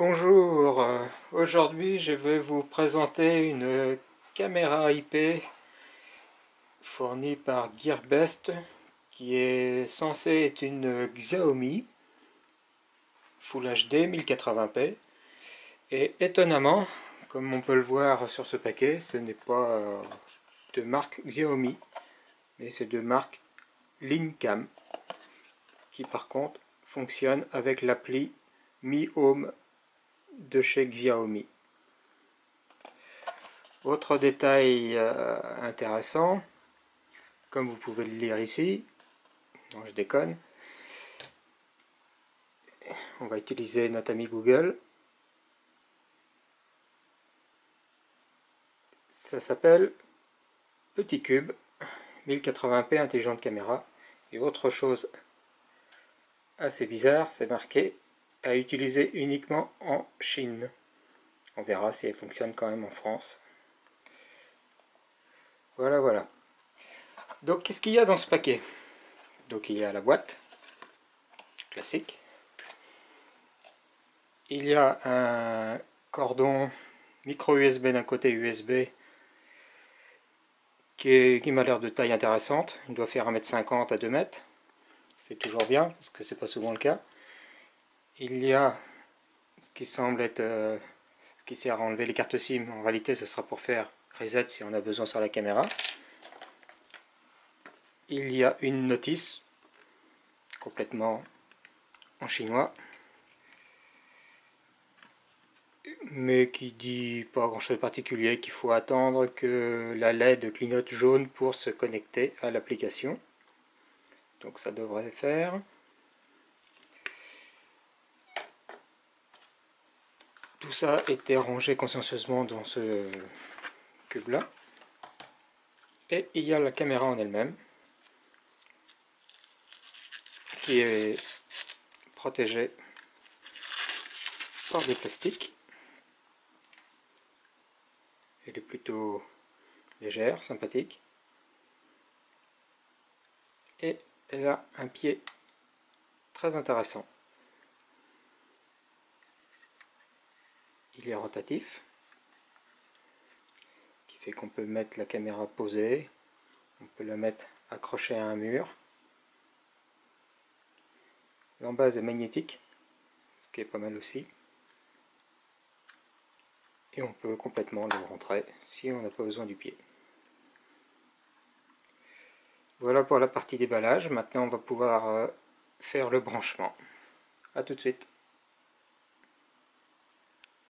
Bonjour, aujourd'hui je vais vous présenter une caméra IP fournie par Gearbest qui est censée être une Xiaomi Full HD 1080p et étonnamment, comme on peut le voir sur ce paquet, ce n'est pas de marque Xiaomi mais c'est de marque Lincam qui par contre fonctionne avec l'appli Mi Home de chez Xiaomi. Autre détail intéressant, comme vous pouvez le lire ici, non je déconne, on va utiliser notre ami Google. Ça s'appelle Petit Cube 1080p intelligente caméra. Et autre chose assez bizarre, c'est marqué à utiliser uniquement en Chine. On verra si elle fonctionne quand même en France. Voilà, voilà. Donc qu'est-ce qu'il y a dans ce paquet? Donc il y a la boîte, classique. Il y a un cordon micro USB d'un côté, USB qui m'a l'air de taille intéressante. Il doit faire 1,50 m à 2 m. C'est toujours bien, parce que c'est pas souvent le cas. Il y a ce qui semble être ce qui sert à enlever les cartes SIM. En réalité, ce sera pour faire reset si on a besoin sur la caméra. Il y a une notice complètement en chinois, mais qui dit pas grand chose de particulier, qu'il faut attendre que la LED clignote jaune pour se connecter à l'application. Donc ça devrait faire. Tout ça a été rangé consciencieusement dans ce cube là. Et il y a la caméra en elle-même qui est protégée par des plastiques. Elle est plutôt légère, sympathique. Et elle a un pied très intéressant. Il est rotatif, qui fait qu'on peut mettre la caméra posée, on peut la mettre accrochée à un mur. L'embase est magnétique, ce qui est pas mal aussi. Et on peut complètement le rentrer si on n'a pas besoin du pied. Voilà pour la partie déballage. Maintenant on va pouvoir faire le branchement. A tout de suite.